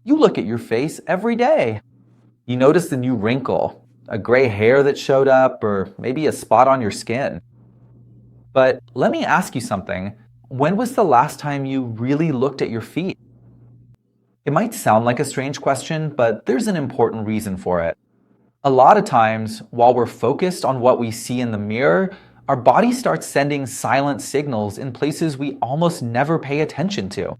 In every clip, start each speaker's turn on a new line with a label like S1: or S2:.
S1: You look at your face every day. You notice a new wrinkle, a gray hair that showed up, or maybe a spot on your skin. But let me ask you something. When was the last time you really looked at your feet? It might sound like a strange question, but there's an important reason for it. A lot of times, while we're focused on what we see in the mirror, our body starts sending silent signals in places we almost never pay attention to.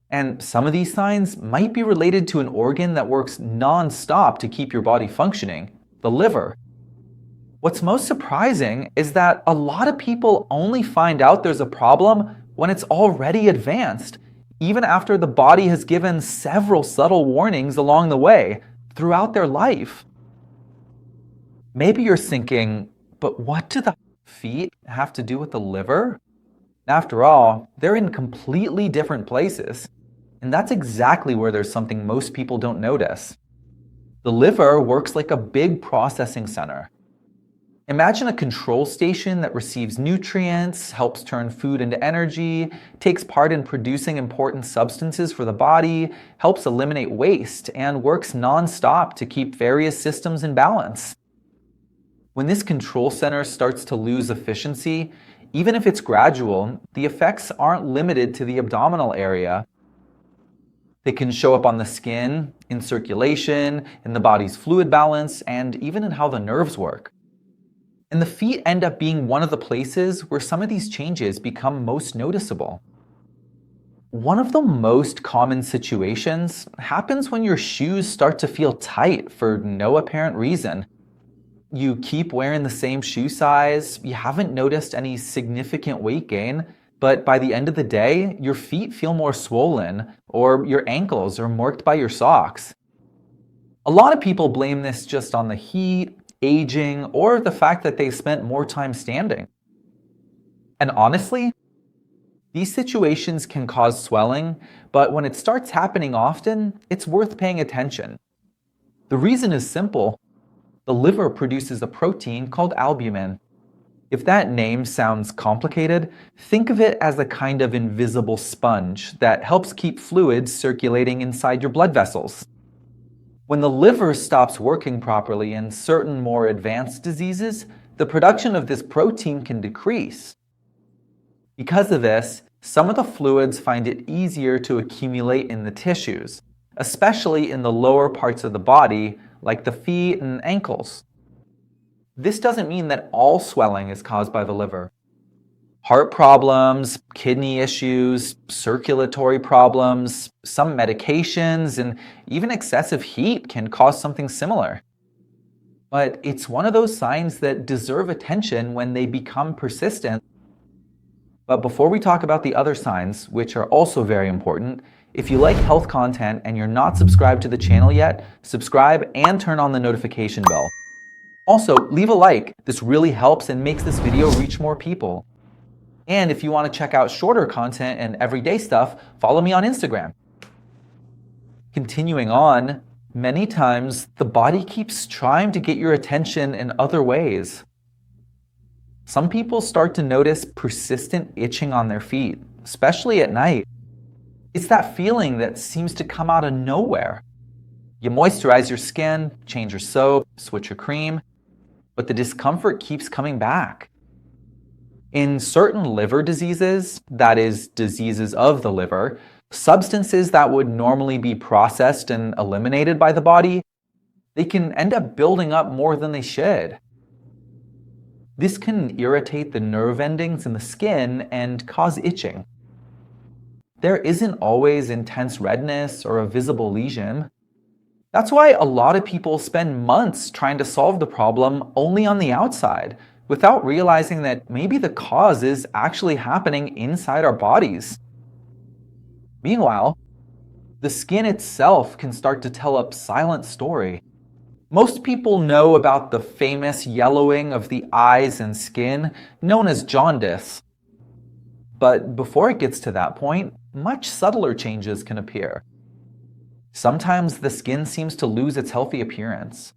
S1: And some of these signs might be related to an organ that works non-stop to keep your body functioning, the liver. What's most surprising is that a lot of people only find out there's a problem when it's already advanced, even after the body has given several subtle warnings along the way throughout their life. Maybe you're thinking, but what do the feet have to do with the liver? After all, they're in completely different places. And that's exactly where there's something most people don't notice. The liver works like a big processing center. Imagine a control station that receives nutrients, helps turn food into energy, takes part in producing important substances for the body, helps eliminate waste, and works non-stop to keep various systems in balance. When this control center starts to lose efficiency, even if it's gradual, the effects aren't limited to the abdominal area. They can show up on the skin, in circulation, in the body's fluid balance, and even in how the nerves work. And the feet end up being one of the places where some of these changes become most noticeable. One of the most common situations happens when your shoes start to feel tight for no apparent reason. You keep wearing the same shoe size, you haven't noticed any significant weight gain, but by the end of the day, your feet feel more swollen, or your ankles are marked by your socks. A lot of people blame this just on the heat, aging, or the fact that they spent more time standing. And honestly, these situations can cause swelling, but when it starts happening often, it's worth paying attention. The reason is simple. The liver produces a protein called albumin. If that name sounds complicated, think of it as a kind of invisible sponge that helps keep fluids circulating inside your blood vessels. When the liver stops working properly in certain more advanced diseases, the production of this protein can decrease. Because of this, some of the fluids find it easier to accumulate in the tissues, especially in the lower parts of the body, like the feet and ankles. This doesn't mean that all swelling is caused by the liver. Heart problems, kidney issues, circulatory problems, some medications, and even excessive heat can cause something similar. But it's one of those signs that deserve attention when they become persistent. But before we talk about the other signs, which are also very important, if you like health content and you're not subscribed to the channel yet, subscribe and turn on the notification bell. Also, leave a like. This really helps and makes this video reach more people. And if you want to check out shorter content and everyday stuff, follow me on Instagram. Continuing on, many times the body keeps trying to get your attention in other ways. Some people start to notice persistent itching on their feet, especially at night. It's that feeling that seems to come out of nowhere. You moisturize your skin, change your soap, switch your cream, but the discomfort keeps coming back. In certain liver diseases, that is, diseases of the liver, substances that would normally be processed and eliminated by the body, they can end up building up more than they should. This can irritate the nerve endings in the skin and cause itching. There isn't always intense redness or a visible lesion. That's why a lot of people spend months trying to solve the problem only on the outside, without realizing that maybe the cause is actually happening inside our bodies. Meanwhile, the skin itself can start to tell a silent story. Most people know about the famous yellowing of the eyes and skin, known as jaundice. But before it gets to that point, much subtler changes can appear. Sometimes the skin seems to lose its healthy appearance.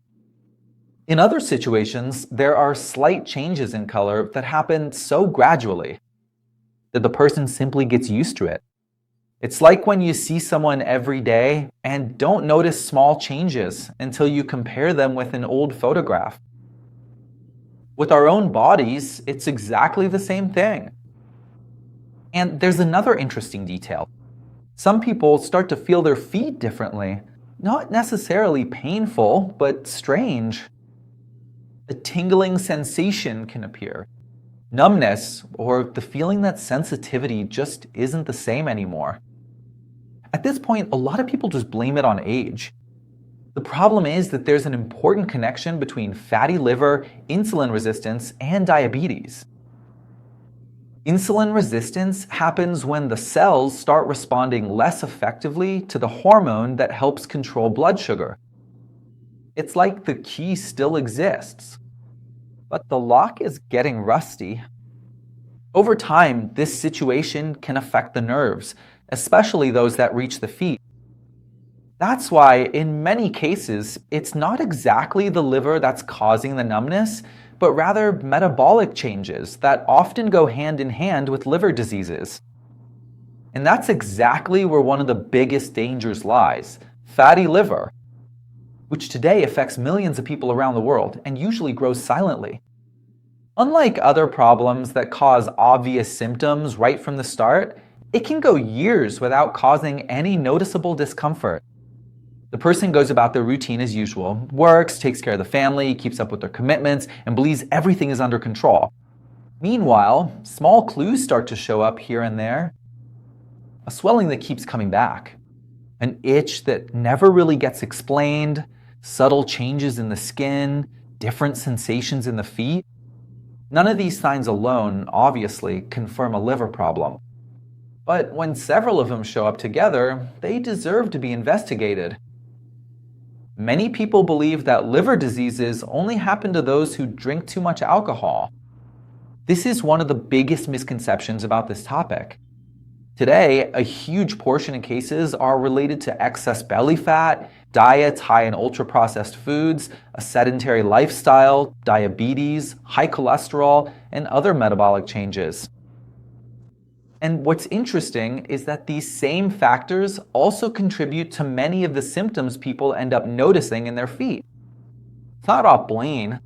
S1: In other situations, there are slight changes in color that happen so gradually that the person simply gets used to it. It's like when you see someone every day and don't notice small changes until you compare them with an old photograph. With our own bodies, it's exactly the same thing. And there's another interesting detail. Some people start to feel their feet differently. Not necessarily painful, but strange. A tingling sensation can appear. Numbness, or the feeling that sensitivity just isn't the same anymore. At this point, a lot of people just blame it on age. The problem is that there's an important connection between fatty liver, insulin resistance, and diabetes. Insulin resistance happens when the cells start responding less effectively to the hormone that helps control blood sugar. It's like the key still exists, but the lock is getting rusty. Over time, this situation can affect the nerves, especially those that reach the feet. That's why, in many cases, it's not exactly the liver that's causing the numbness, but rather metabolic changes that often go hand in hand with liver diseases. And that's exactly where one of the biggest dangers lies: fatty liver, which today affects millions of people around the world and usually grows silently. Unlike other problems that cause obvious symptoms right from the start, it can go years without causing any noticeable discomfort. The person goes about their routine as usual, works, takes care of the family, keeps up with their commitments, and believes everything is under control. Meanwhile, small clues start to show up here and there. A swelling that keeps coming back, an itch that never really gets explained, subtle changes in the skin, different sensations in the feet. None of these signs alone, obviously, confirm a liver problem. But when several of them show up together, they deserve to be investigated. Many people believe that liver diseases only happen to those who drink too much alcohol. This is one of the biggest misconceptions about this topic. Today, a huge portion of cases are related to excess belly fat, diets high in ultra-processed foods, a sedentary lifestyle, diabetes, high cholesterol, and other metabolic changes. And what's interesting is that these same factors also contribute to many of the symptoms people end up noticing in their feet. It's not all blame.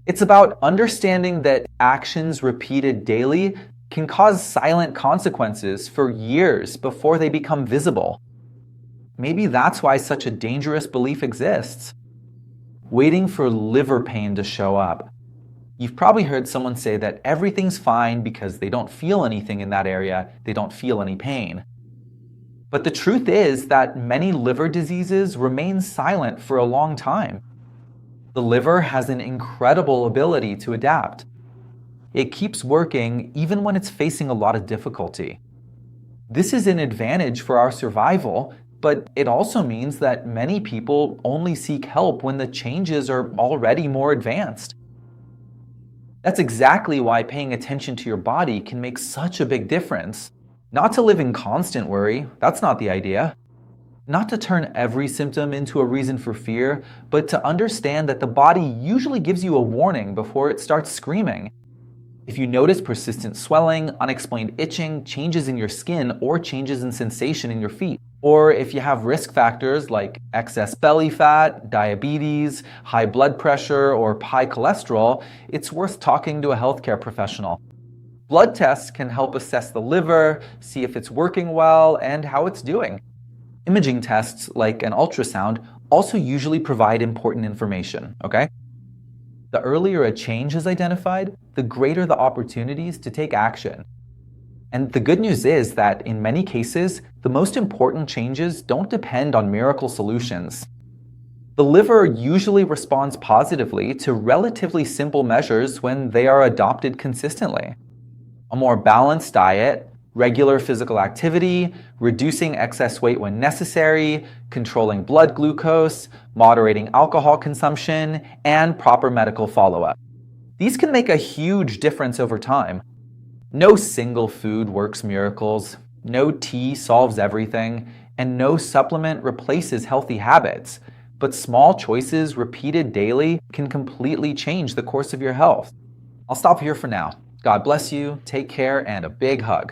S1: It's about understanding that actions repeated daily can cause silent consequences for years before they become visible. Maybe that's why such a dangerous belief exists. Waiting for liver pain to show up. You've probably heard someone say that everything's fine because they don't feel anything in that area, they don't feel any pain. But the truth is that many liver diseases remain silent for a long time. The liver has an incredible ability to adapt. It keeps working even when it's facing a lot of difficulty. This is an advantage for our survival, but it also means that many people only seek help when the changes are already more advanced. That's exactly why paying attention to your body can make such a big difference. Not to live in constant worry, that's not the idea. Not to turn every symptom into a reason for fear, but to understand that the body usually gives you a warning before it starts screaming. If you notice persistent swelling, unexplained itching, changes in your skin, or changes in sensation in your feet, or if you have risk factors like excess belly fat, diabetes, high blood pressure, or high cholesterol, it's worth talking to a healthcare professional. Blood tests can help assess the liver, see if it's working well, and how it's doing. Imaging tests, like an ultrasound, also usually provide important information, okay? The earlier a change is identified, the greater the opportunities to take action. And the good news is that in many cases, the most important changes don't depend on miracle solutions. The liver usually responds positively to relatively simple measures when they are adopted consistently. A more balanced diet, regular physical activity, reducing excess weight when necessary, controlling blood glucose, moderating alcohol consumption, and proper medical follow-up. These can make a huge difference over time. No single food works miracles, no tea solves everything, and no supplement replaces healthy habits. But small choices repeated daily can completely change the course of your health. I'll stop here for now. God bless you, take care, and a big hug.